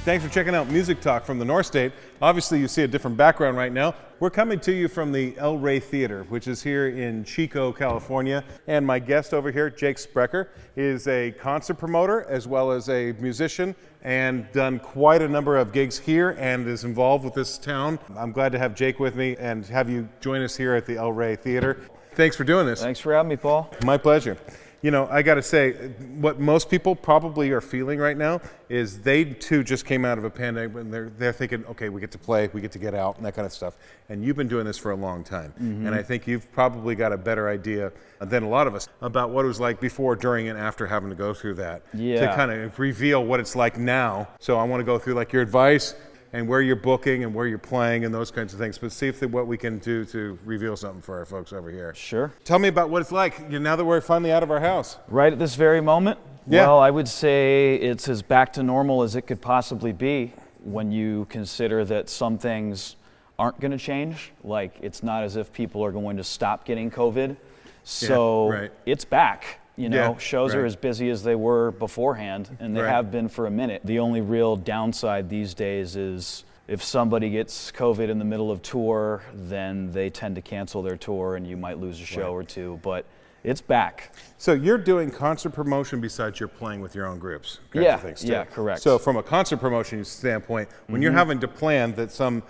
Thanks for checking out Music Talk from the North State. Obviously, you see a different background right now. We're coming to you from the El Rey Theater, which is here in Chico, California. And my guest over here, Jake Sprecher, is a concert promoter as well as a musician and done quite a number of gigs here and is involved with this town. I'm glad to have Jake with me and have you join us here at the El Rey Theater. Thanks for doing this. Thanks for having me, Paul. My pleasure. You know, I got to say, what most people probably are feeling right now is they too just came out of a pandemic and they're thinking, okay, we get to play, we get to get out and that kind of stuff. And you've been doing this for a long time. And I think you've probably got a better idea than a lot of us about what it was like before, during, and after having to go through that. Yeah. To kind of reveal what it's like now. So I want to go through like your advice and where you're booking and where you're playing and those kinds of things, but see if what we can do to reveal something for our folks over here. Sure. Tell me about what it's like now that we're finally out of our house. Right at this very moment? Yeah. Well, I would say it's as back to normal as it could possibly be when you consider that some things aren't going to change. Like, it's not as if people are going to stop getting COVID. So right. It's back. You know, Yeah, shows are right. as busy as they were beforehand, and they Right. have been for a minute. The only real downside these days is if somebody gets COVID in the middle of tour, then they tend to cancel their tour and you might lose a show or two, but it's back. So you're doing concert promotion besides you're playing with your own groups? kinds Yeah, of things too. yeah, correct. So from a concert promotion standpoint, when you're having to plan that some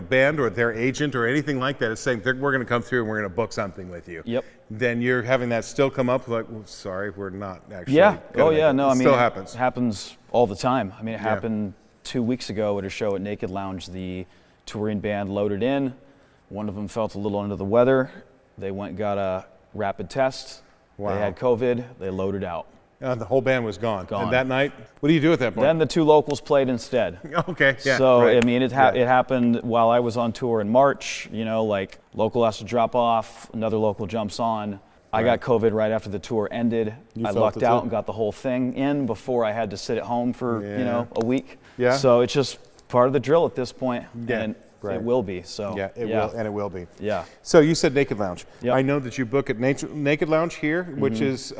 band or their agent or anything like that is saying we're going to come through and we're going to book something with you, Yep. then you're having that still come up like, well, sorry, we're not actually Yeah. gonna Oh, make yeah. it. No, I mean, still happens. It happens all the time. I mean, it happened 2 weeks ago at a show at Naked Lounge. The touring band loaded in. One of them felt a little under the weather. They went and got a rapid test. Wow. They had COVID. They loaded out. The whole band was gone. Gone. And that night, what do you do at that point? Then the two locals played instead. Okay, yeah. So, right. I mean, it happened while I was on tour in March. You know, like, local has to drop off, another local jumps on. I got COVID right after the tour ended. You I felt lucked it out too? and got the whole thing in before I had to sit at home for, a week. Yeah. So it's just part of the drill at this point. Yeah, And right. it will be. So Yeah, it will, and it will be. Yeah. So you said Naked Lounge. Yep. I know that you book at Naked Lounge here, which is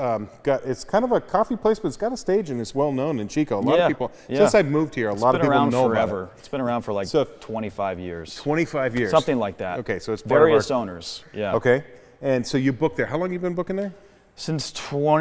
it's kind of a coffee place, but it's got a stage and it's well known in Chico. A lot of people, since I've moved here, a lot of people know It's been around about forever. It's been around for like So- 25 years. 25 years. Something like that. Okay, so it's part of various our- owners. Yeah. Okay, and so you book there. How long have you been booking there? Since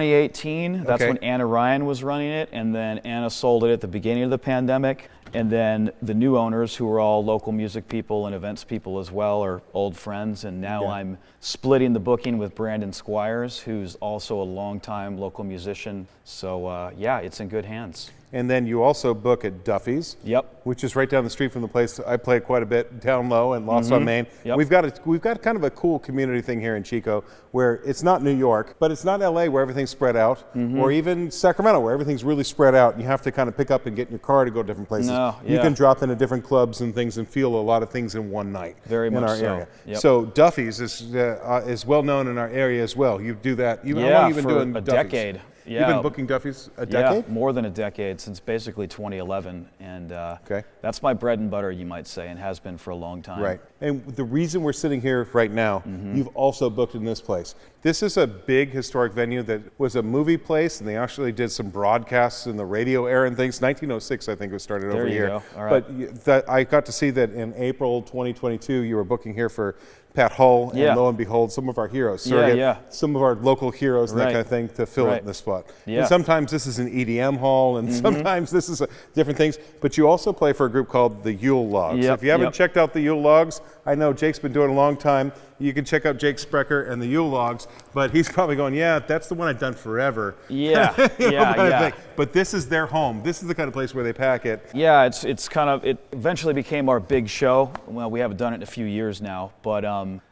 2018, that's Okay. when Anna Ryan was running it, and then Anna sold it at the beginning of the pandemic, and then the new owners, who are all local music people and events people as well, are old friends, and now I'm splitting the booking with Brandon Squires, who's also a longtime local musician. So it's in good hands. And then you also book at Duffy's. Yep. Which is right down the street from the place I play quite a bit, down low and Lost on Main. Yep. We've got kind of a cool community thing here in Chico where it's not New York, but it's not LA where everything's spread out, or even Sacramento where everything's really spread out. You have to kind of pick up and get in your car to go to different places. No, You yeah. can drop into different clubs and things and feel a lot of things in one night. Very in much our so. area. Yep. So Duffy's is well known in our area as well. You do that. How long have you been for doing a Duffy's? decade. You've been booking Duffy's a decade? Yeah, more than a decade, since basically 2011, and Okay. that's my bread and butter, you might say, and has been for a long time. Right. And the reason we're sitting here right now, you've also booked in this place. This is a big historic venue that was a movie place, and they actually did some broadcasts in the radio era and things. 1906, I think, was started There over you here. go. All right. But I got to see that in April 2022, you were booking here for Pat Hull, and Yeah. lo and behold, some of our heroes, Yeah. some of our local heroes and that Right. kind of thing to fill Right. in this spot. Yeah. And sometimes this is an EDM hall, and sometimes this is different things. But you also play for a group called the Yule Logs. Yep, If you haven't yep. checked out the Yule Logs, I know Jake's been doing it a long time. You can check out Jake Sprecher and the Yule Logs, but he's probably going, yeah, that's the one I've done forever. Yeah, You know, yeah, kind of yeah. thing. But this is their home. This is the kind of place where they pack it. Yeah, it eventually became our big show. Well, we haven't done it in a few years now, but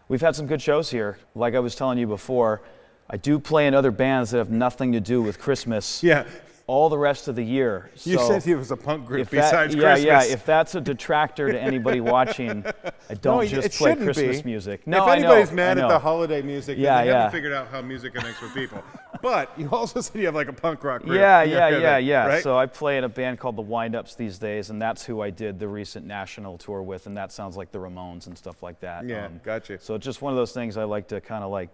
we've had some good shows here. Like I was telling you before, I do play in other bands that have nothing to do with Christmas. Yeah. All the rest of the year. You So said he was a punk group if besides that, Christmas. Yeah, if that's a detractor to anybody watching, I don't it just play shouldn't Christmas be. music. If No, I know. anybody's mad I at know. the holiday music, then Yeah, they yeah. haven't figured out how music connects with people. But you also said you have like a punk rock group. Yeah. Right? So I play in a band called the Wind-Ups these days, and that's who I did the recent national tour with, and that sounds like the Ramones and stuff like that. Yeah, gotcha. So it's just one of those things I like to kind of like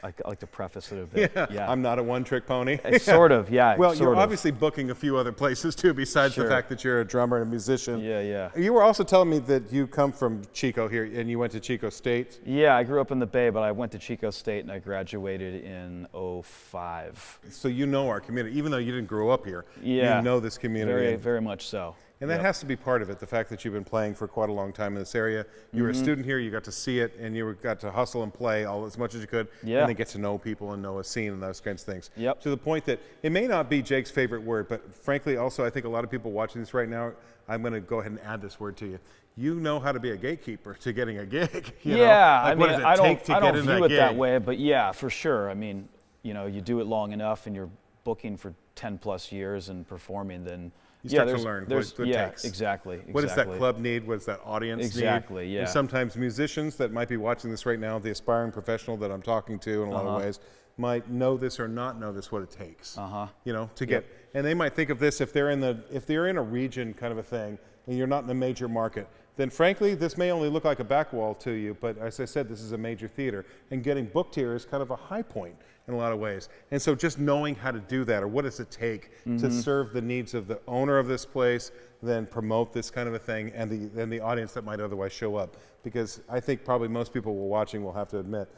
I like to preface it a bit. Yeah, I'm not a one-trick pony. Sort of, yeah. Well, sort you're of. obviously booking a few other places too, besides the Sure. fact that you're a drummer and a musician. Yeah. You were also telling me that you come from Chico here, and you went to Chico State. Yeah, I grew up in the Bay, but I went to Chico State and I graduated in '05. So you know our community, even though you didn't grow up here. Yeah. You know this community. Very much so. And that Yep. has to be part of it, the fact that you've been playing for quite a long time in this area. You were a student here, you got to see it, and you got to hustle and play all as much as you could, Yeah. and then get to know people and know a scene and those kinds of things. Yep. To the point that it may not be Jake's favorite word, but frankly, also, I think a lot of people watching this right now, I'm going to go ahead and add this word to you. You know how to be a gatekeeper to getting a gig. You know? Yeah, Like, I what mean, does it I take don't, to I get don't in view that it that gig? way, but yeah, for sure. I mean, you know, you do it long enough and you're booking for 10 plus years and performing, then You start to there's, learn what there's, it yeah, takes. exactly. What does that club need? What does that audience need? Exactly, yeah. And sometimes musicians that might be watching this right now, the aspiring professional that I'm talking to in a lot of ways, might know this or not know this, what it takes. You know, to get, and they might think of this if they're in a region kind of a thing, and you're not in a major market, then frankly, this may only look like a back wall to you, but as I said, this is a major theater, and getting booked here is kind of a high point in a lot of ways. And so just knowing how to do that, or what does it take to serve the needs of the owner of this place, then promote this kind of a thing, and the audience that might otherwise show up. Because I think probably most people watching will have to admit,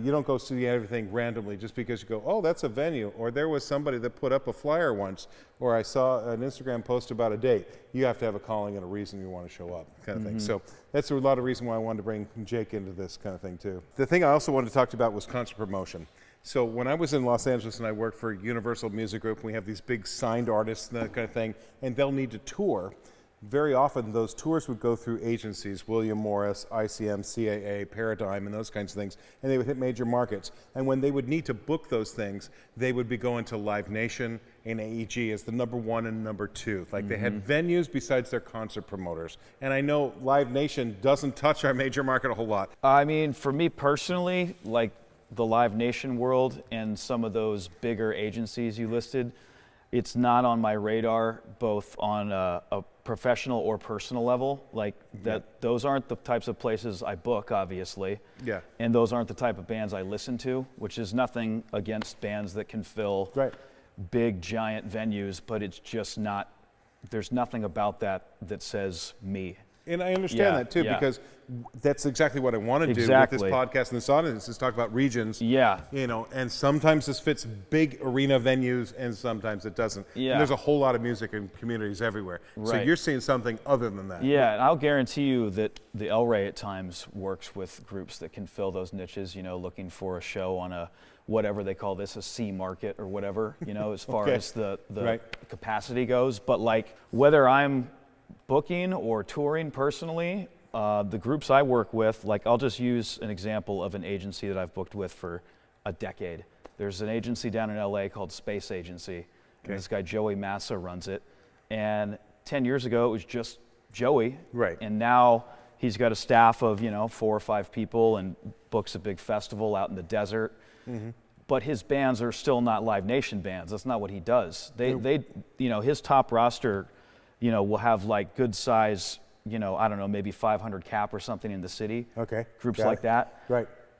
you don't go see everything randomly just because you go, oh, that's a venue, or there was somebody that put up a flyer once, or I saw an Instagram post about a date. You have to have a calling and a reason you want to show up, kind of thing. So that's a lot of reason why I wanted to bring Jake into this kind of thing too. The thing I also wanted to talk about was concert promotion. So when I was in Los Angeles and I worked for Universal Music Group, we have these big signed artists and that kind of thing, and they'll need to tour. Very often those tours would go through agencies, William Morris, ICM, CAA, Paradigm, and those kinds of things, and they would hit major markets. And when they would need to book those things, they would be going to Live Nation and AEG as the number one and number two. Like they had venues besides their concert promoters. And I know Live Nation doesn't touch our major market a whole lot. I mean, for me personally, like the Live Nation world and some of those bigger agencies you listed, it's not on my radar, both on a professional or personal level. Like that, those aren't the types of places I book, obviously. Yeah. And those aren't the type of bands I listen to, which is nothing against bands that can fill big, giant venues, but it's just not, there's nothing about that that says me. And I understand that too, because that's exactly what I want to do with this podcast and this audience, is talk about regions. Yeah. You know, and sometimes this fits big arena venues and sometimes it doesn't. Yeah. And there's a whole lot of music and communities everywhere. So you're seeing something other than that. Yeah, and I'll guarantee you that the El Rey at times works with groups that can fill those niches, you know, looking for a show on a, whatever they call this, a C market or whatever, you know, as far as the capacity goes. But like whether I'm booking or touring personally, the groups I work with, like I'll just use an example of an agency that I've booked with for a decade. There's an agency down in LA called Space Agency, and this guy Joey Massa runs it. And 10 years ago it was just Joey, and now he's got a staff of 4 or 5 people and books a big festival out in the desert. But his bands are still not Live Nation bands. That's not what he does. They his top roster, will have like good size, I don't know, maybe 500 cap or something in the city. Groups like that.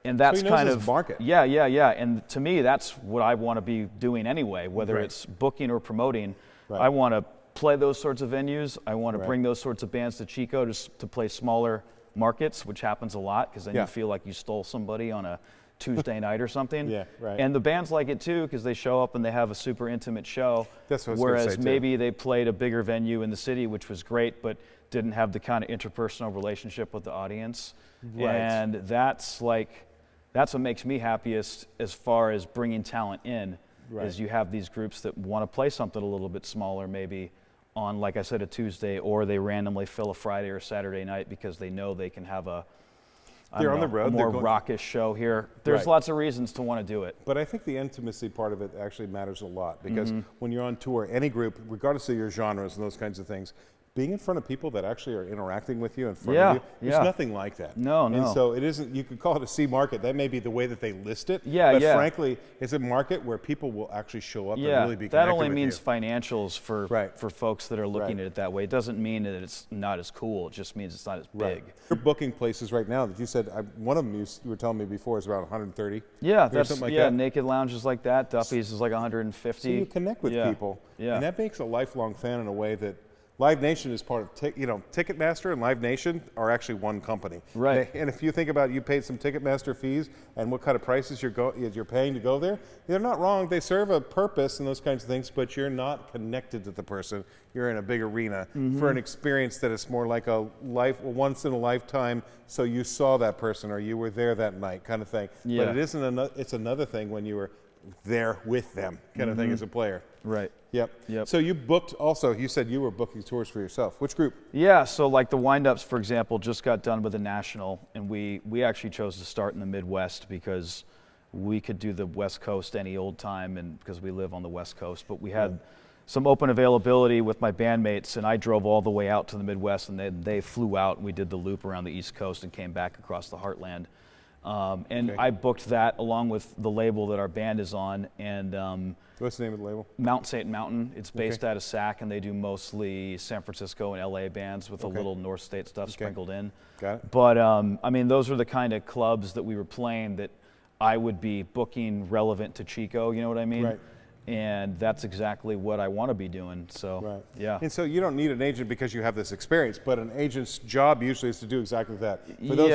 And that's so he knows kind his of market. Yeah. And to me, that's what I want to be doing anyway, whether it's booking or promoting. I want to play those sorts of venues. I want to bring those sorts of bands to Chico to play smaller markets, which happens a lot because then you feel like you stole somebody on a Tuesday night or something. And the bands like it too because they show up and they have a super intimate show. That's what I was whereas gonna say, maybe they played a bigger venue in the city, which was great, but didn't have the kind of interpersonal relationship with the audience. And that's what makes me happiest as far as bringing talent in, is you have these groups that want to play something a little bit smaller maybe on, like I said, a Tuesday, or they randomly fill a Friday or Saturday night because they know they can have a more raucous show here. There's lots of reasons to want to do it. But I think the intimacy part of it actually matters a lot because when you're on tour, any group, regardless of your genres and those kinds of things, being in front of people that actually are interacting with you in front of you, there's nothing like that. No. And so it isn't, you could call it a C market. That may be the way that they list it. Yeah, but frankly, it's a market where people will actually show up and really be connected that only with means you. financials for folks that are looking at it that way. It doesn't mean that it's not as cool. It just means it's not as big. You're booking places right now that you said, one of them you were telling me before is around 130. Yeah, that's something like that. Naked lounges like that. Duffy's is like 150. So you connect with people, and that makes a lifelong fan in a way that Live Nation is part of, Ticketmaster and Live Nation are actually one company. Right. And if you think about, you paid some Ticketmaster fees and what kind of prices you're paying to go there, they're not wrong. They serve a purpose and those kinds of things, but you're not connected to the person. You're in a big arena for an experience that is more like a once in a lifetime. So you saw that person or you were there that night, kind of thing. Yeah. But it's another thing when you were there with them, kind of thing, as a player. Right. Yep. So you booked also, you said you were booking tours for yourself. Which group? Yeah, so like the Wind-Ups, for example, just got done with a national, and we actually chose to start in the Midwest because we could do the West Coast any old time, and because we live on the West Coast. But we had some open availability with my bandmates, and I drove all the way out to the Midwest, and they flew out, and we did the loop around the East Coast and came back across the Heartland. I booked that along with the label that our band is on, and what's the name of the label? Mount St. Mountain. It's based out of SAC, and they do mostly San Francisco and LA bands with a little North State stuff sprinkled in. Got it. But I mean, those are the kind of clubs that we were playing that I would be booking relevant to Chico. You know what I mean? Right. And that's exactly what I want to be doing. So, yeah. And so you don't need an agent because you have this experience, but an agent's job usually is to do exactly that. For those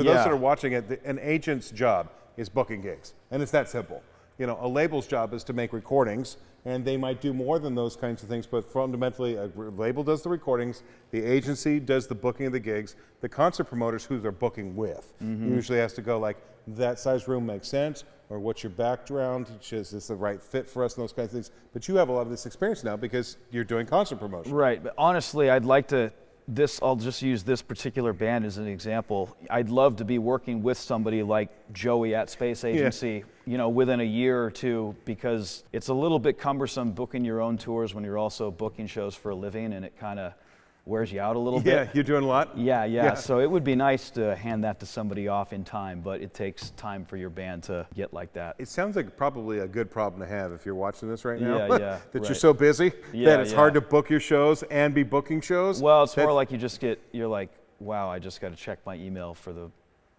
that are watching it, an agent's job is booking gigs, and it's that simple. A label's job is to make recordings, and they might do more than those kinds of things, but fundamentally a label does the recordings, the agency does the booking of the gigs, the concert promoters who they're booking with usually has to go like, that size room makes sense, or what's your background, is this the right fit for us, and those kinds of things. But you have a lot of this experience now because you're doing concert promotion. Right, but honestly, I'd like to, I'll just use this particular band as an example. I'd love to be working with somebody like Joey at Space Agency, within a year or two, because it's a little bit cumbersome booking your own tours when you're also booking shows for a living, and it kind of wears you out a little bit. Yeah, you're doing a lot? Yeah. So it would be nice to hand that to somebody off in time, but it takes time for your band to get like that. It sounds like probably a good problem to have if you're watching this right now. Yeah. That you're so busy that it's hard to book your shows and be booking shows. Well, it's more like you're like, wow, I just got to check my email for the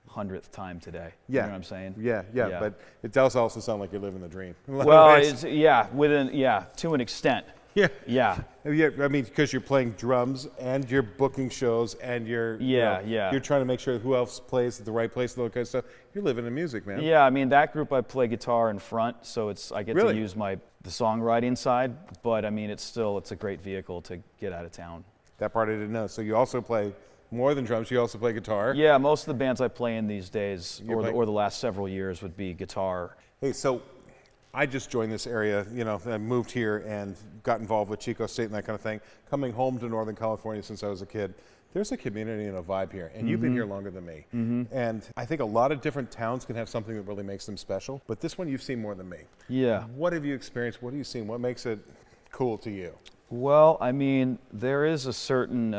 100th time today. You know what I'm saying? Yeah. But it does also sound like you're living the dream. Well, to an extent. Yeah. I mean, because you're playing drums and you're booking shows and you're you're trying to make sure who else plays at the right place and all that kind of stuff. You're living in music, man. Yeah, I mean, that group I play guitar in front, so I get to use the songwriting side, but I mean, it's a great vehicle to get out of town. That part I didn't know. So you also play more than drums, you also play guitar? Yeah, most of the bands I play in these days, or the last several years, would be guitar. Hey, so I just joined this area, I moved here and got involved with Chico State and that kind of thing. Coming home to Northern California since I was a kid, there's a community and a vibe here, and you've been here longer than me. And I think a lot of different towns can have something that really makes them special, but this one you've seen more than me. Yeah. What have you experienced? What have you seen? What makes it cool to you? Well, I mean, there is a certain,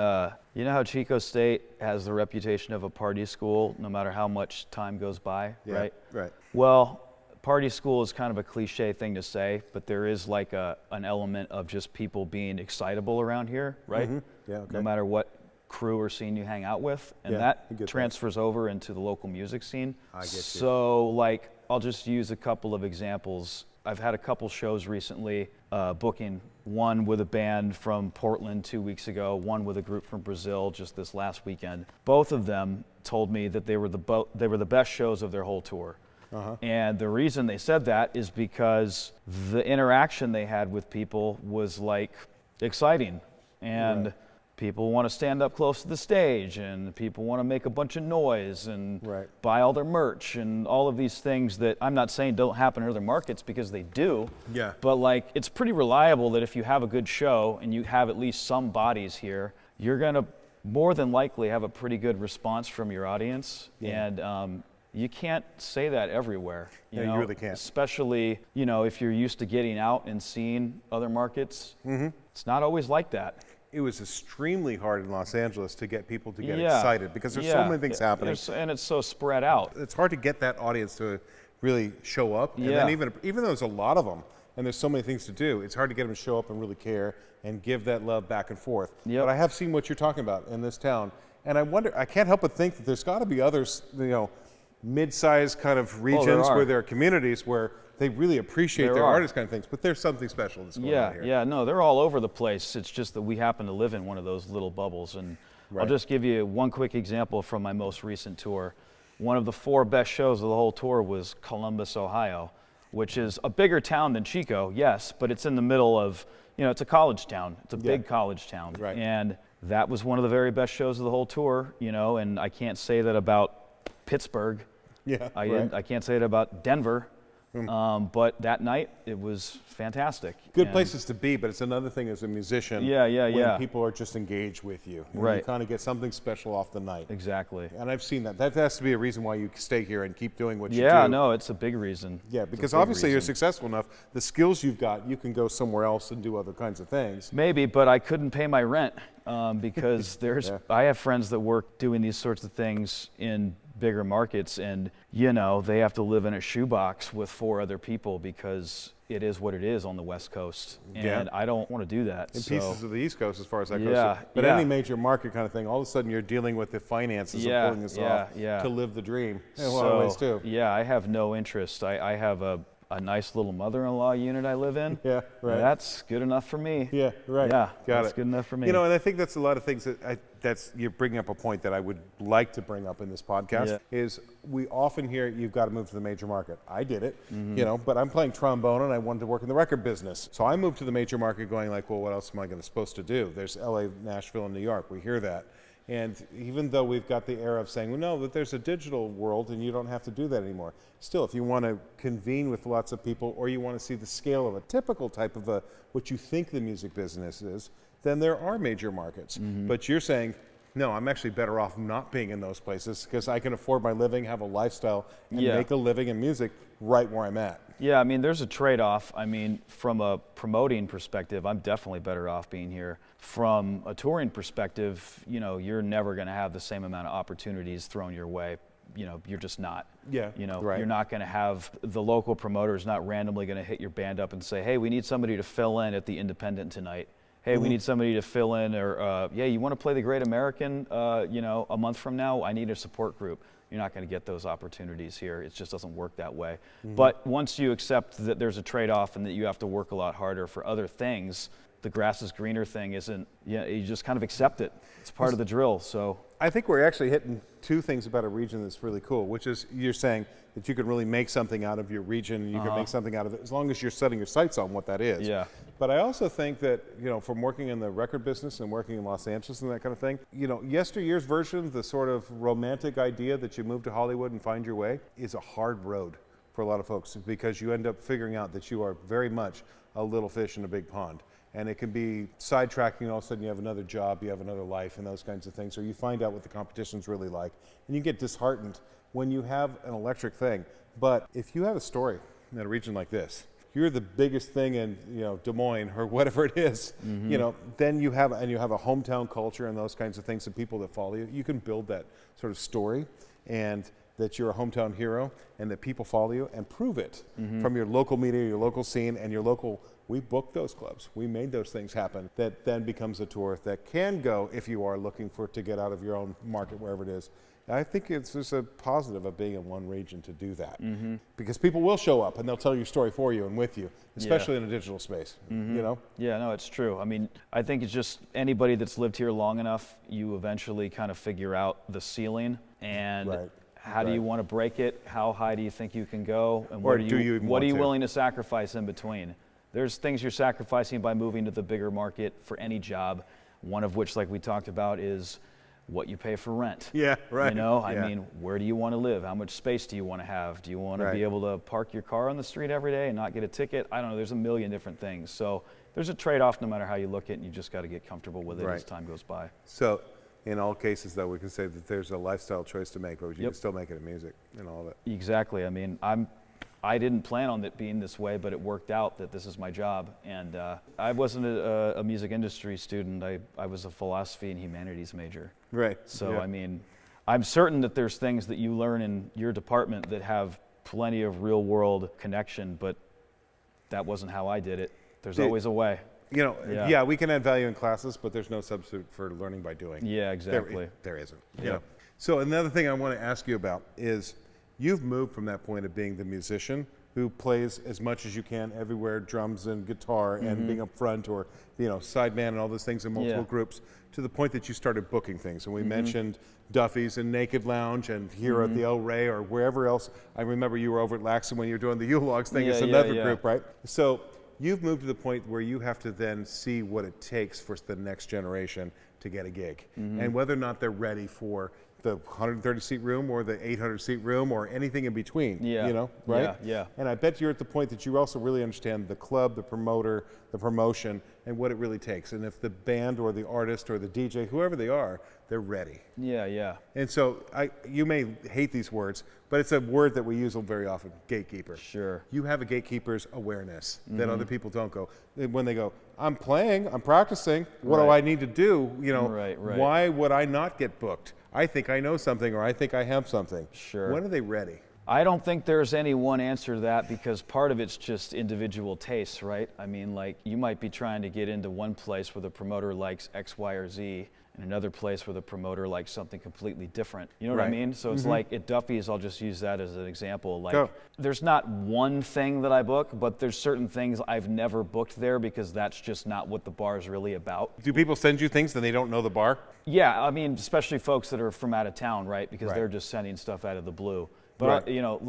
you know how Chico State has the reputation of a party school no matter how much time goes by, right? Right. Well, party school is kind of a cliche thing to say, but there is like an element of just people being excitable around here, right? Yeah, okay. No matter what crew or scene you hang out with, and that transfers over into the local music scene. I get you. So, like, I'll just use a couple of examples. I've had a couple shows recently, booking one with a band from Portland 2 weeks ago, one with a group from Brazil just this last weekend. Both of them told me that they were the best shows of their whole tour. And the reason they said that is because the interaction they had with people was like exciting, and people want to stand up close to the stage, and people want to make a bunch of noise and buy all their merch and all of these things that I'm not saying don't happen in other markets, because they do. Yeah. But like, it's pretty reliable that if you have a good show and you have at least some bodies here, you're gonna more than likely have a pretty good response from your audience. And you can't say that everywhere. You know? You really can't. Especially, if you're used to getting out and seeing other markets. It's not always like that. it was extremely hard in Los Angeles to get people to get excited because there's so many things happening. And it's so spread out. It's hard to get that audience to really show up. And then even though there's a lot of them and there's so many things to do, it's hard to get them to show up and really care and give that love back and forth. But I have seen what you're talking about in this town. And I wonder, I can't help but think that there's got to be others, mid-sized kind of regions where there are communities where they really appreciate their artists kind of things, but there's something special that's going on here. Yeah, no, they're all over the place. It's just that we happen to live in one of those little bubbles. And I'll just give you one quick example from my most recent tour. One of the 4 best shows of the whole tour was Columbus, Ohio, which is a bigger town than Chico, yes, but it's in the middle of, it's a college town. It's a big college town. And that was one of the very best shows of the whole tour, and I can't say that about Pittsburgh. I can't say it about Denver. But that night, it was fantastic. Good places to be, but it's another thing as a musician when people are just engaged with you. You kind of get something special off the night. Exactly. And I've seen that. That has to be a reason why you stay here and keep doing what you do. Yeah, no, it's a big reason. Yeah, because obviously you're successful enough. The skills you've got, you can go somewhere else and do other kinds of things. Maybe, but I couldn't pay my rent because I have friends that work doing these sorts of things in bigger markets, and they have to live in a shoebox with 4 other people because it is what it is on the West Coast, and I don't want to do that. In pieces of the East Coast as far as that goes. But any major market kind of thing, all of a sudden you're dealing with the finances of pulling this off to live the dream in a lot of ways too. Yeah, I have no interest. I have a nice little mother-in-law unit I live in. That's good enough for me. Yeah, that's good enough for me. And I think that's a lot of things that you're bringing up a point that I would like to bring up in this podcast is we often hear you've got to move to the major market. I did it, but I'm playing trombone and I wanted to work in the record business. So I moved to the major market going like, well, what else am I supposed to do? There's LA, Nashville, and New York. We hear that. And even though we've got the era of saying, well, no, but there's a digital world and you don't have to do that anymore. Still, if you want to convene with lots of people or you want to see the scale of a typical type of what you think the music business is, then there are major markets. But you're saying, no, I'm actually better off not being in those places because I can afford my living, have a lifestyle, and make a living in music right where I'm at. Yeah, there's a trade-off. From a promoting perspective, I'm definitely better off being here. From a touring perspective, you're never going to have the same amount of opportunities thrown your way. You're just not. You're not going to have the local promoters not randomly going to hit your band up and say, hey, we need somebody to fill in at the Independent tonight. Hey, we need somebody to fill in, or you want to play the Great American, a month from now? I need a support group. You're not going to get those opportunities here. It just doesn't work that way. But once you accept that there's a trade-off and that you have to work a lot harder for other things, the grass is greener thing isn't. You just kind of accept it. It's part of the drill. So I think we're actually hitting 2 things about a region that's really cool, which is you're saying that you can really make something out of your region. You can make something out of it as long as you're setting your sights on what that is. But I also think that, from working in the record business and working in Los Angeles and that kind of thing, yesteryear's version, the sort of romantic idea that you move to Hollywood and find your way is a hard road for a lot of folks because you end up figuring out that you are very much a little fish in a big pond. And it can be sidetracking, and all of a sudden you have another job, you have another life, and those kinds of things, or you find out what the competition's really like. And you get disheartened when you have an electric thing. But if you have a story in a region like this, you're the biggest thing in Des Moines or whatever it is, then you have a hometown culture and those kinds of things and people that follow you. You can build that sort of story and that you're a hometown hero and that people follow you and prove it from your local media, your local scene, and your local. We booked those clubs. We made those things happen. That then becomes a tour that can go if you are looking to get out of your own market, wherever it is. I think it's just a positive of being in one region to do that because people will show up and they'll tell your story for you and with you, especially in a digital space. Yeah, no, it's true. I think it's just anybody that's lived here long enough, you eventually kind of figure out the ceiling and. How do you want to break it? How high do you think you can go? And what are you willing to sacrifice in between? There's things you're sacrificing by moving to the bigger market for any job, one of which, like we talked about, is what you pay for rent. Where do you want to live? How much space do you want to have? Do you want to be able to park your car on the street every day and not get a ticket? I don't know. There's a million different things. So there's a trade-off no matter how you look at it, and you just got to get comfortable with it as time goes by. So in all cases, though, we can say that there's a lifestyle choice to make, but you can still make it in music and all of it. Exactly. I'm I didn't plan on it being this way, but it worked out that this is my job. And I wasn't a music industry student. I was a philosophy and humanities major. Right. So, yeah. I mean, I'm certain that there's things that you learn in your department that have plenty of real world connection, but that wasn't how I did it. There's always a way. You know, yeah, we can add value in classes, but there's no substitute for learning by doing. Yeah, exactly. There isn't. Yeah. You know? So another thing I want to ask you about is you've moved from that point of being the musician who plays as much as you can everywhere, drums and guitar and being up front or, you know, sideman and all those things in multiple groups, to the point that you started booking things. And we mentioned Duffy's and Naked Lounge and here at the El Rey or wherever else. I remember you were over at Laxton when you were doing the U-Logs thing. It's another group, right? So you've moved to the point where you have to then see what it takes for the next generation to get a gig and whether or not they're ready for the 130-seat room or the 800-seat room or anything in between, you know, right? Yeah. And I bet you're at the point that you also really understand the club, the promoter, the promotion, and what it really takes. And if the band or the artist or the DJ, whoever they are, they're ready. Yeah. And so you may hate these words, but it's a word that we use very often, gatekeeper. Sure. You have a gatekeeper's awareness that other people don't go. When they go, I'm playing, I'm practicing, what do I need to do? You know, why would I not get booked? I think I know something or I think I have something. Sure. When are they ready? I don't think there's any one answer to that because part of it's just individual tastes, right? I mean, like you might be trying to get into one place where the promoter likes X, Y, or Z, and another place where the promoter likes something completely different. You know what I mean? So it's like at Duffy's, I'll just use that as an example. Like there's not one thing that I book, but there's certain things I've never booked there because that's just not what the bar is really about. Do people send you things and they don't know the bar? Yeah, I mean, especially folks that are from out of town, right? Because they're just sending stuff out of the blue. But you know,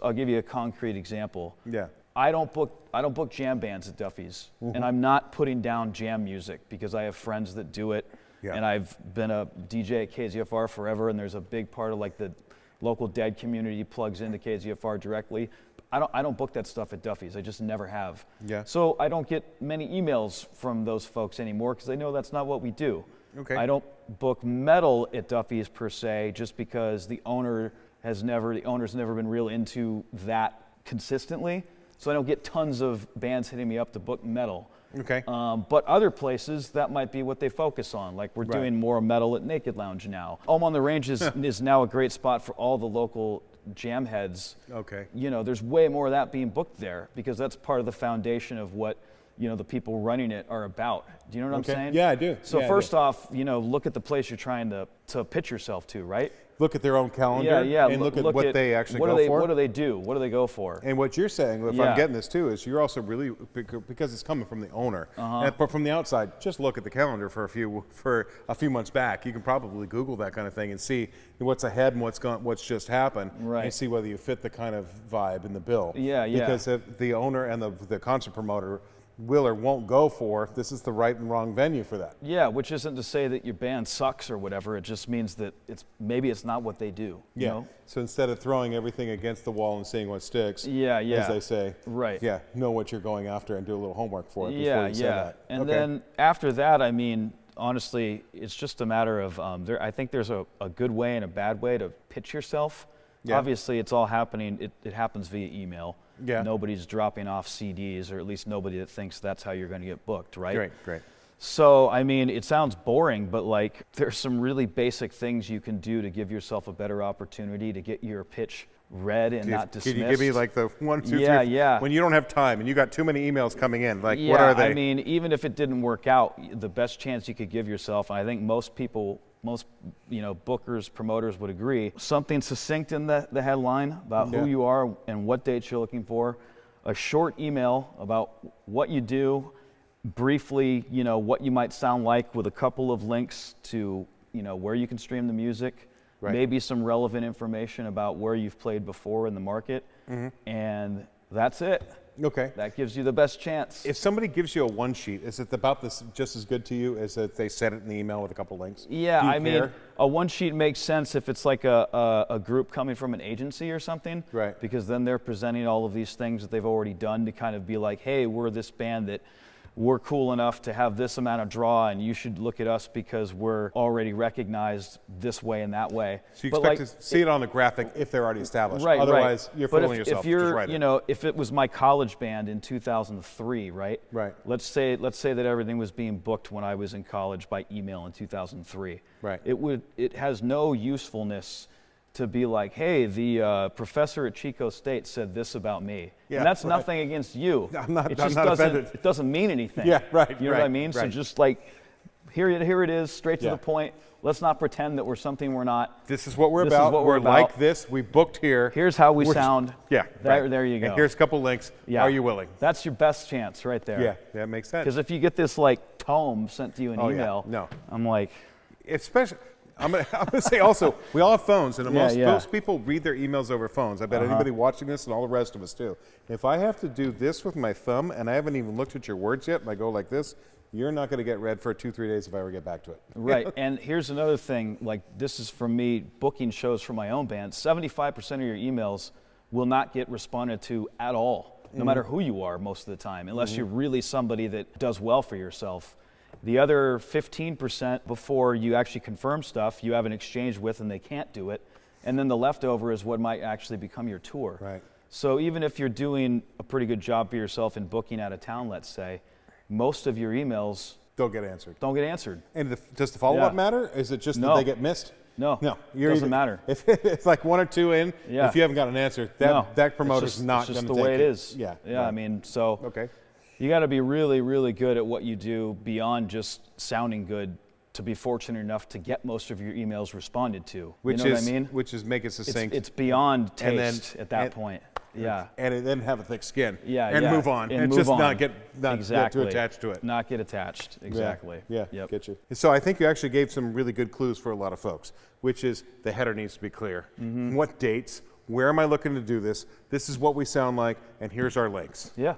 I'll give you a concrete example. Yeah. I don't book jam bands at Duffy's, and I'm not putting down jam music because I have friends that do it, and I've been a DJ at KZFR forever, and there's a big part of like the local dead community plugs into KZFR directly. I don't book that stuff at Duffy's. I just never have. Yeah. So I don't get many emails from those folks anymore because they know that's not what we do. Okay. I don't book metal at Duffy's per se, just because the owner's never been real into that consistently. So I don't get tons of bands hitting me up to book metal. Okay. But other places, that might be what they focus on. Like we're doing more metal at Naked Lounge now. On the Range is now a great spot for all the local jam heads. Okay. You know, there's way more of that being booked there because that's part of the foundation of what, you know, the people running it are about. Do you know what I'm saying? Yeah, I do. So first off, you know, look at the place you're trying to pitch yourself to, right? Look at their own calendar and look at what they actually go for. What do they do? What do they go for? And what you're saying, if I'm getting this too, is you're also really, because it's coming from the owner, but from the outside, just look at the calendar for a few months back. You can probably Google that kind of thing and see what's ahead and what's just happened, and see whether you fit the kind of vibe in the bill. Yeah. Because if the owner and the concert promoter will or won't go for, this is the right and wrong venue for that. Yeah, which isn't to say that your band sucks or whatever. It just means that maybe it's not what they do. You know? So instead of throwing everything against the wall and seeing what sticks, as they say, know what you're going after and do a little homework for it before you say that. And then after that, I mean, honestly, it's just a matter of, I think there's a good way and a bad way to pitch yourself. Yeah. Obviously, it's all happening, it happens via email. Yeah. Nobody's dropping off CDs, or at least nobody that thinks that's how you're going to get booked, right? Great. So, I mean, it sounds boring, but like there's some really basic things you can do to give yourself a better opportunity to get your pitch read and not dismissed. Can you give me like the 1, 2, 3? When you don't have time and you got too many emails coming in, like what are they? I mean, even if it didn't work out, the best chance you could give yourself, and I think most bookers, promoters would agree, something succinct in the headline about who you are and what dates you're looking for, a short email about what you do, briefly, what you might sound like with a couple of links to, where you can stream the music, maybe some relevant information about where you've played before in the market, and that's it. Okay. That gives you the best chance. If somebody gives you a one sheet, is it about this just as good to you as if they said it in the email with a couple links? Yeah, I mean, a one sheet makes sense if it's like a group coming from an agency or something. Right. Because then they're presenting all of these things that they've already done to kind of be like, hey, we're this band that we're cool enough to have this amount of draw, and you should look at us because we're already recognized this way and that way. So you expect to see it on the graphic if they're already established. Right, Otherwise, right. you're But fooling yourself. If you're, just write it. you know, if it was my college band in 2003, right? Right. Let's say that everything was being booked when I was in college by email in 2003. Right. It has no usefulness to be like, hey, the professor at Chico State said this about me. Yeah, and that's right. nothing against you. I'm not It offended. doesn't mean anything. Yeah, right, You know what I right, mean? So right. just like, here it is, straight to Yeah. the point. Let's not pretend that we're something we're not. This is what we're This is about. what We're we're about. like this. We booked here. Here's how we We're- sound. Yeah. There, right. there you go. And here's a couple links. Yeah. Are you willing? That's your best chance right there. Yeah, that makes sense. Because if you get this like tome sent to you in Oh, yeah. email, No. I'm like, Especially, I'm gonna say also, we all have phones, and Yeah, yeah. most people read their emails over phones. I bet anybody watching this and all the rest of us too. If I have to do this with my thumb and I haven't even looked at your words yet, and I go like this, you're not going to get read for 2-3 days if I ever get back to it. right. And here's another thing, like this is from me booking shows for my own band. 75% of your emails will not get responded to at all, no matter who you are most of the time, unless you're really somebody that does well for yourself. The other 15% before you actually confirm stuff, you have an exchange with and they can't do it. And then the leftover is what might actually become your tour. Right. So even if you're doing a pretty good job for yourself in booking out of town, let's say, most of your emails Don't get answered. don't get answered. And does the follow-up Yeah. matter? Is it just that No. they get missed? No, No. doesn't matter. If it's like 1 or 2 in, Yeah. if you haven't got an answer, that No, that promoter's it's not just going to the take way it it. is. Yeah. Yeah. right. I mean, so Okay. you got to be really, really good at what you do beyond just sounding good to be fortunate enough to get most of your emails responded to. Which you know is what I mean? which is make it It's, succinct. it's beyond And then- taste at that and- point. Yeah. and then have a thick skin. Yeah, And yeah. move on. And And move just on. not get Exactly. too attached to it. Not get attached. Exactly. Yeah, Yep. get you. So I think you actually gave some really good clues for a lot of folks, which is the header needs to be clear. Mm-hmm. What dates? Where am I looking to do this? This is what we sound like, and here's our links. Yeah.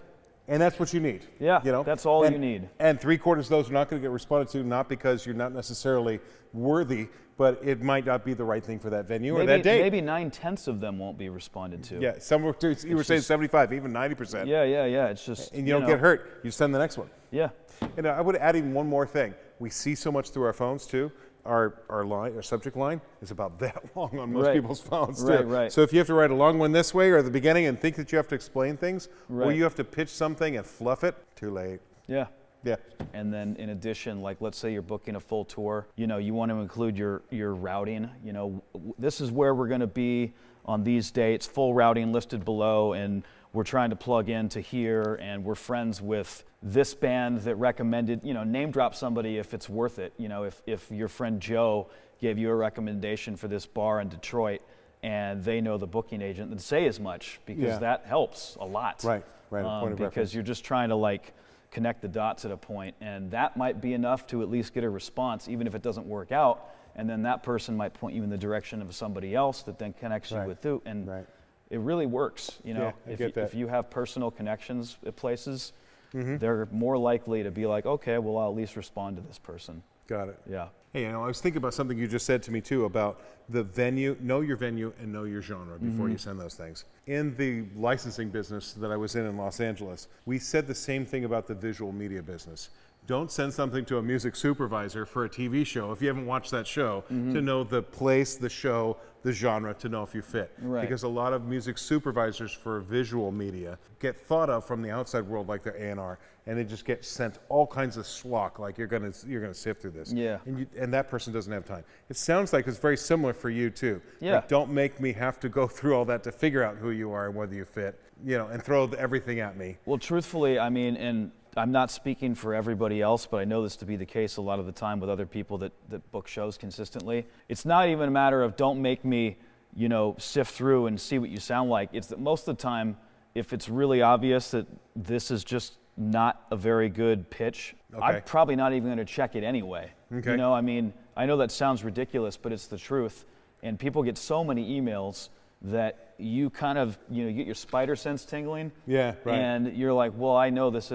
And that's what you need. Yeah, you know? that's all And- you need. And 3/4 of those are not going to get responded to, not because you're not necessarily worthy, but it might not be the right thing for that venue or that date. Maybe 9/10 of them won't be responded to. Yeah, some were, you were saying 75, even 90%. Yeah, yeah, yeah. It's just And you don't know, get hurt. You send the next one. Yeah. And I would add even one more thing. We see so much through our phones too. Our line, our subject line is about that long on most Right. people's phones too. Right, right. So if you have to write a long one this way or at the beginning and think that you have to explain things, or Right. you have to pitch something and fluff it, too late. Yeah. Yeah. And then in addition, like let's say you're booking a full tour, you know, you want to include your routing, you know, this is where we're going to be on these dates, full routing listed below, and we're trying to plug into here, and we're friends with this band that recommended, you know, name drop somebody if it's worth it. You know, if your friend Joe gave you a recommendation for this bar in Detroit and they know the booking agent, then say as much because Yeah. that helps a lot. Right, right, a point of Because reference. you're just trying to like connect the dots at a point, and that might be enough to at least get a response, even if it doesn't work out. And then that person might point you in the direction of somebody else that then connects you Right, with you. And right. it really works. You know, Yeah, I get that. if you have personal connections at places, Mm-hmm. they're more likely to be like, okay, well, I'll at least respond to this person. Got it. Yeah. Hey, you know, I was thinking about something you just said to me too about the venue. Know your venue and know your genre before you send those things. In the licensing business that I was in Los Angeles, we said the same thing about the visual media business. Don't send something to a music supervisor for a TV show if you haven't watched that show to know the place, the show, the genre, to know if you fit. Right. Because a lot of music supervisors for visual media get thought of from the outside world like they're A&R, and they just get sent all kinds of schlock, like you're gonna sift through this. Yeah. And that person doesn't have time. It sounds like it's very similar for you too. Yeah. Like, don't make me have to go through all that to figure out who you are and whether you fit, you know, and throw everything at me. Well, truthfully, I mean, and I'm not speaking for everybody else, but I know this to be the case a lot of the time with other people that book shows consistently. It's not even a matter of don't make me, you know, sift through and see what you sound like. It's that most of the time, if it's really obvious that this is just not a very good pitch, Okay. I'm probably not even going to check it anyway. Okay. You know, I mean, I know that sounds ridiculous, but it's the truth. And people get so many emails that you kind of, you know, you get your spider sense tingling. Yeah, right. And you're like, well, I know this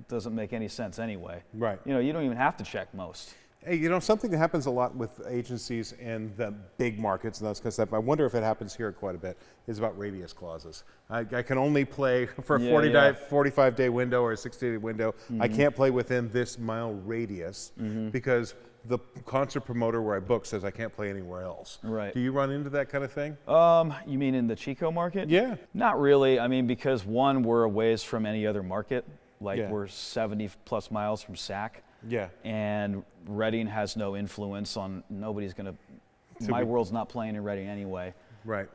doesn't make any sense anyway. Right. You know, you don't even have to check most. Hey, something that happens a lot with agencies and the big markets and those kind of stuff, I wonder if it happens here quite a bit, is about radius clauses. I can only play for a 45-day window or a 60-day window. I can't play within this mile radius because the concert promoter where I book says I can't play anywhere else. Right. Do you run into that kind of thing? You mean in the Chico market? Yeah. Not really. I mean, because one, we're a ways from any other market. Like Yeah. we're 70 plus miles from SAC. Yeah. And Reading has no influence on, nobody's going to, my world's not playing in Reading anyway. Right.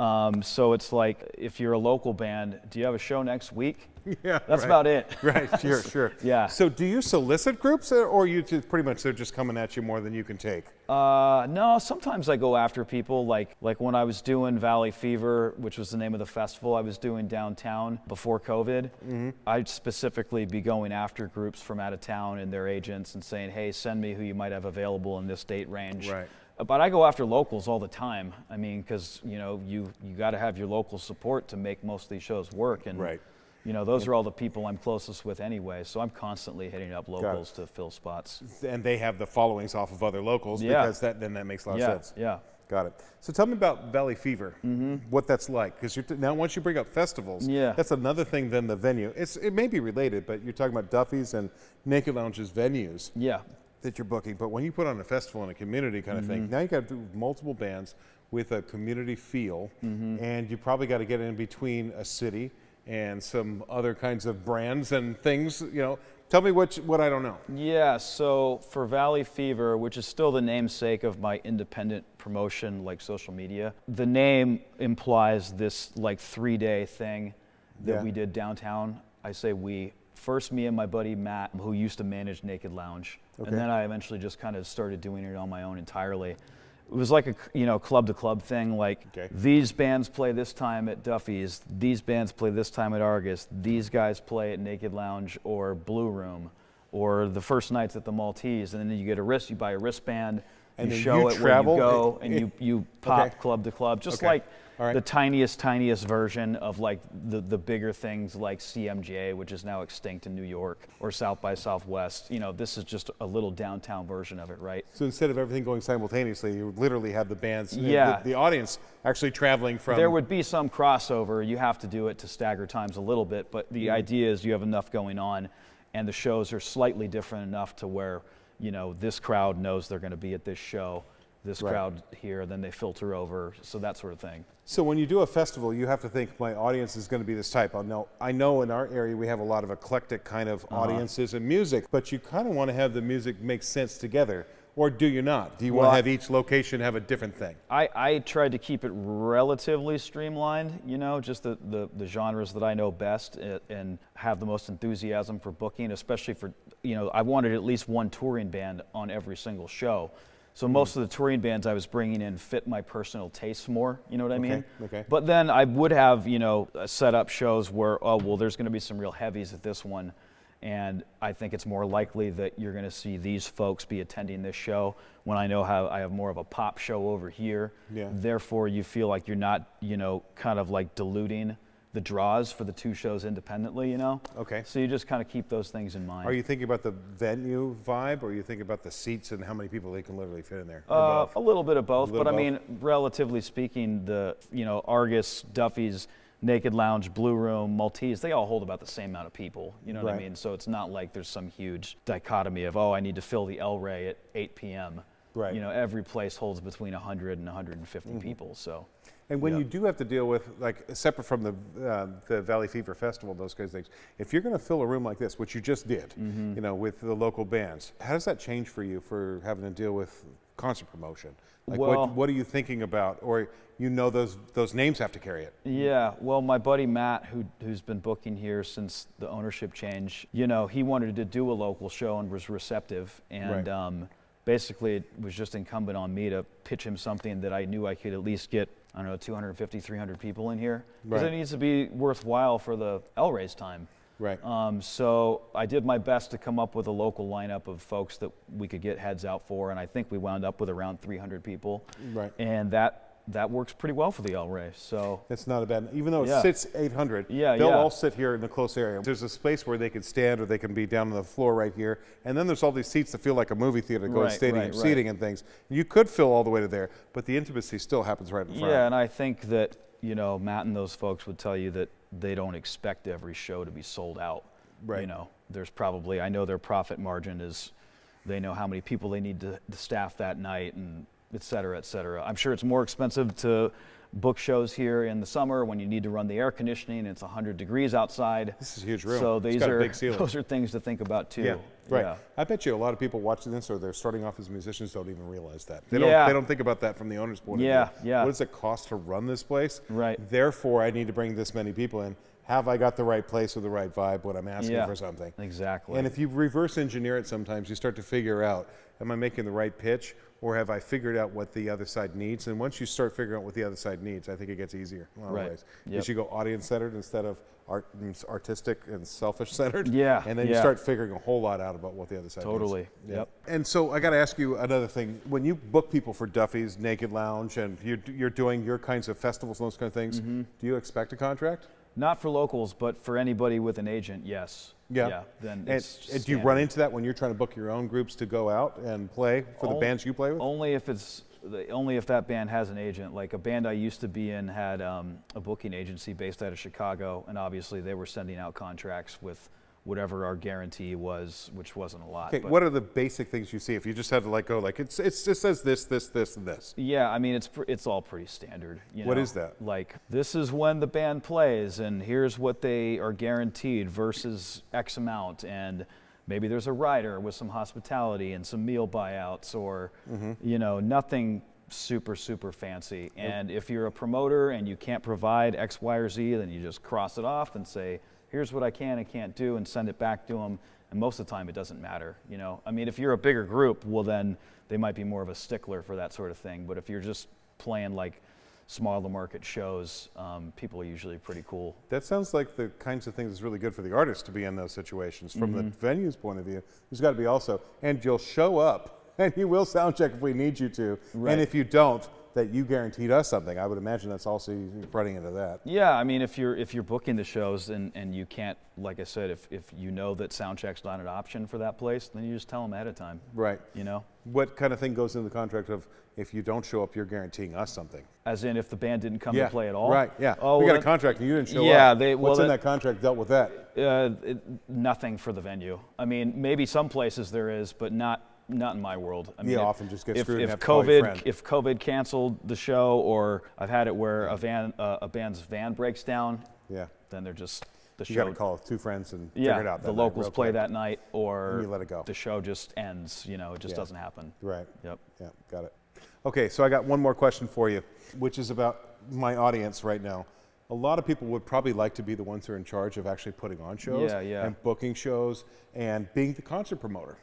So it's like, if you're a local band, do you have a show next week? Yeah. That's right. about it. Right, sure. Yeah. So do you solicit groups or you just pretty much they're just coming at you more than you can take? No, sometimes I go after people, like when I was doing Valley Fever, which was the name of the festival I was doing downtown before COVID, I'd specifically be going after groups from out of town and their agents and saying, hey, send me who you might have available in this date range. Right. But I go after locals all the time. I mean, because you got to have your local support to make most of these shows work. And Right. Those are all the people I'm closest with anyway. So I'm constantly hitting up locals to fill spots. And they have the followings off of other locals because that makes a lot of sense. Yeah. Got it. So tell me about Valley Fever, what that's like. Because now once you bring up festivals, that's another thing than the venue. It may be related, but you're talking about Duffy's and Naked Lounge's venues that you're booking. But when you put on a festival and a community kind of thing, now you got to do multiple bands with a community feel, and you probably got to get in between a city and some other kinds of brands and things. Tell me what I don't know. Yeah, so for Valley Fever, which is still the namesake of my independent promotion, like social media, the name implies this like 3-day thing that we did downtown. I say we. First, me and my buddy Matt, who used to manage Naked Lounge, and then I eventually just kind of started doing it on my own entirely. It was like a club to club thing, like these bands play this time at Duffy's, these bands play this time at Argus, these guys play at Naked Lounge or Blue Room, or the first night's at the Maltese, and then you get you buy a wristband, and you show it where you go, and you pop club to club, just like the tiniest version of like the bigger things like CMJ, which is now extinct in New York, or South by Southwest. This is just a little downtown version of it, right? So instead of everything going simultaneously, you literally have the bands, the audience actually traveling from... There would be some crossover. You have to do it to stagger times a little bit, but the idea is you have enough going on, and the shows are slightly different enough to where, this crowd knows they're going to be at this show, this crowd here, then they filter over, so that sort of thing. So when you do a festival, you have to think, my audience is going to be this type. I know in our area we have a lot of eclectic kind of audiences and music, but you kind of want to have the music make sense together. Or do you not? Do you want to have each location have a different thing? I tried to keep it relatively streamlined, just the genres that I know best and have the most enthusiasm for booking, especially for, I wanted at least one touring band on every single show. So most of the touring bands I was bringing in fit my personal tastes more, you know what I mean? Okay. But then I would have, set up shows where, there's going to be some real heavies at this one. And I think it's more likely that you're going to see these folks be attending this show when I know how I have more of a pop show over here. Yeah. Therefore, you feel like you're not, kind of like diluting the draws for the two shows independently, Okay. So you just kind of keep those things in mind. Are you thinking about the venue vibe, or are you thinking about the seats and how many people they can literally fit in there? A little bit of both, but I mean, relatively speaking, the, Argus, Duffy's, Naked Lounge, Blue Room, Maltese, they all hold about the same amount of people, you know what I mean? So it's not like there's some huge dichotomy of, I need to fill the El Rey at 8 p.m. Right. Every place holds between 100 and 150 people, so. And when you do have to deal with, like, separate from the Valley Fever Festival, those kinds of things, if you're going to fill a room like this, which you just did, with the local bands, how does that change for you for having to deal with concert promotion? Like, what are you thinking about? Or those names have to carry it. Yeah, well, my buddy Matt, who's been booking here since the ownership change, he wanted to do a local show and was receptive. And basically it was just incumbent on me to pitch him something that I knew I could at least get, 250, 300 people in here. Because it needs to be worthwhile for the El Rey's time. Right. So I did my best to come up with a local lineup of folks that we could get heads out for, and I think we wound up with around 300 people. Right. And that that works pretty well for the El Rey. So It's not a bad, even though it Yeah. sits 800, Yeah, they'll yeah. all sit here in the close area. There's a space where they can stand or they can be down on the floor right here. And then there's all these seats that feel like a movie theater, go to Right, stadium right, right. seating and things. You could fill all the way to there, but the intimacy still happens right in front. yeah, and I think that, you know, Matt and those folks would tell you that they don't expect every show to be sold out. Right. You know, there's probably, I know their profit margin is, they know how many people they need to staff that night, and et cetera, et cetera. I'm sure it's more expensive to book shows here in the summer when you need to run the air conditioning and it's 100 degrees outside. This is a huge room. So It's these got a are big ceiling. those are things to think about too. Yeah, right. Yeah. I bet you a lot of people watching this or they're starting off as musicians don't even realize that. Yeah. They don't think about that from the owner's point Yeah, of view. yeah. What does it cost to run this place? Right. Therefore, I need to bring this many people in. Have I got the right place with the right vibe when I'm asking Yeah. for something? Exactly. And if you reverse engineer it sometimes, you start to figure out, am I making the right pitch or have I figured out what the other side needs? And once you start figuring out what the other side needs, I think it gets easier in a lot Right. of ways. Yep. Because you go audience-centered instead of artistic and selfish-centered. Yeah, And then you yeah. start figuring a whole lot out about what the other side Totally. needs. Yeah. Yep. And so I got to ask you another thing. When you book people for Duffy's, Naked Lounge, and you're doing your kinds of festivals and those kind of things, Mm-hmm. do you expect a contract? Not for locals, but for anybody with an agent, yes. Yeah. Then And, it's and do you run standard. into that when you're trying to book your own groups to go out and play for the bands you play with? Only if that band has an agent. Like a band I used to be in had a booking agency based out of Chicago, and obviously they were sending out contracts with whatever our guarantee was, which wasn't a lot. Okay, but- what are the basic things you see if you just had to go like it just says this, and this? Yeah, I mean it's all pretty standard. What know? is that? Like this is when the band plays, and here's what they are guaranteed versus X amount, and maybe there's a rider with some hospitality and some meal buyouts, or you know, nothing super fancy. And if you're a promoter and you can't provide X, Y, or Z, then you just cross it off and say, here's what I can and can't do, and send it back to them. And most of the time, it doesn't matter. You know, I mean, if you're a bigger group, well, then they might be more of a stickler for that sort of thing. But if you're just playing like smaller market shows, people are usually pretty cool. That sounds like the kinds of things that's really good for the artist to be in those situations. From Mm-hmm. the venue's point of view, there's got to be also, and you'll show up, and you will sound check if we need you to. Right. And if you don't, that you guaranteed us something. I would imagine that's also running into that. Yeah, I mean, if you're booking the shows and you can't, like I said, if you know that sound check's not an option for that place, then you just tell them ahead of time. Right. You know, What kind of thing goes into the contract of if you don't show up, you're guaranteeing us something? as in if the band didn't come to play at all. Right, yeah. Oh, we got well, a contract and you didn't show yeah, up. What's in that contract dealt with that? Nothing for the venue. I mean, maybe some places there is, but not in my world. I mean, often just get screwed and if have to call your friend. if COVID canceled the show, or I've had it where a band's van breaks down, Yeah. then they're just the You show. got to call 2 friends and Yeah, figure it out. the that night locals real play quick. that night, or And you let it go. the show just ends. You know, it just Yeah. doesn't happen. Right. Yep. Yeah, got it. Okay, so I got one more question for you, which is about my audience right now. A lot of people would probably like to be the ones who are in charge of actually putting on shows Yeah. and booking shows and being the concert promoter.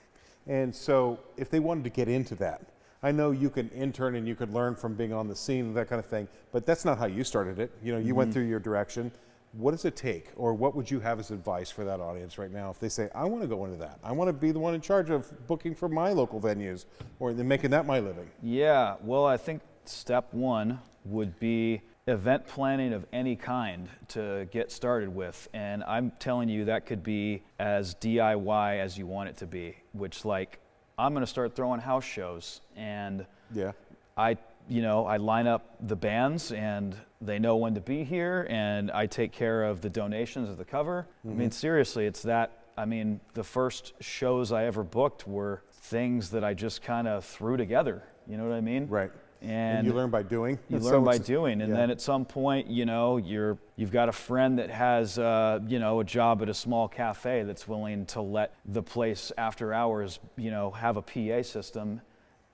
And so if they wanted to get into that, I know you can intern and you could learn from being on the scene and that kind of thing, but that's not how you started it. You know, you went through your direction. What does it take, or what would you have as advice for that audience right now if they say, I want to go into that. I want to be the one in charge of booking for my local venues or making that my living. Yeah, well, I think step one would be event planning of any kind to get started with. And I'm telling you, that could be as DIY as you want it to be, which, like, I'm going to start throwing house shows, and Yeah. I line up the bands, and they know when to be here, and I take care of the donations of the cover. I mean, seriously, it's that. I mean, the first shows I ever booked were things that I just kind of threw together. You know what I mean? Right. And you learn by doing. You So learn by it's- doing, and yeah. then at some point, you know, you've got a friend that has, a job at a small cafe that's willing to let the place after hours, have a PA system,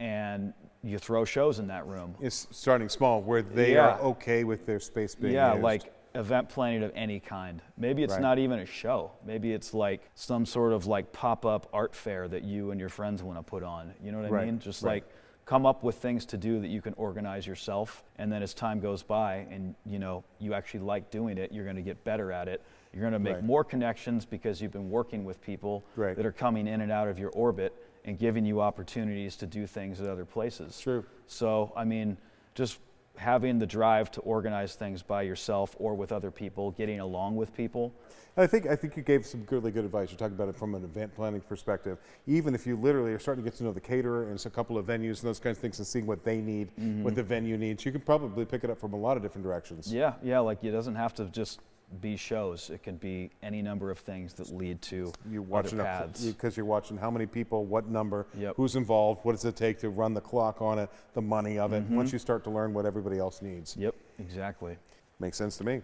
and you throw shows in that room. It's starting small, where they Yeah. are okay with their space being Yeah, used. like event planning of any kind. Maybe it's Right. not even a show. Maybe it's like some sort of like pop-up art fair that you and your friends want to put on. You know what I Right, mean? Just right. like come up with things to do that you can organize yourself, and then as time goes by and you actually like doing it, you're going to get better at it. You're going to make Right. more connections because you've been working with people Right. that are coming in and out of your orbit and giving you opportunities to do things at other places. True. So, I mean, just having the drive to organize things by yourself or with other people, getting along with people. I think you gave some really good advice. You're talking about it from an event planning perspective. Even if you literally are starting to get to know the caterer and a couple of venues and those kinds of things and seeing what they need, what the venue needs, you can probably pick it up from a lot of different directions. Yeah, like it doesn't have to just be shows. It can be any number of things that lead to other paths. Because you're watching how many people, what number, Yep. who's involved, what does it take to run the clock on it, the money of it, once you start to learn what everybody else needs. Yep, exactly. Makes sense to me.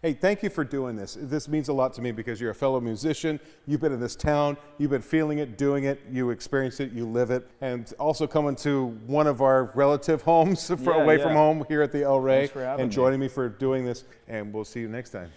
Hey, thank you for doing this. This means a lot to me because you're a fellow musician. You've been in this town. You've been feeling it, doing it. You experience it. You live it. And also coming to one of our relative homes away from home here at the El Rey. Thanks for having and me. joining me for doing this. And we'll see you next time.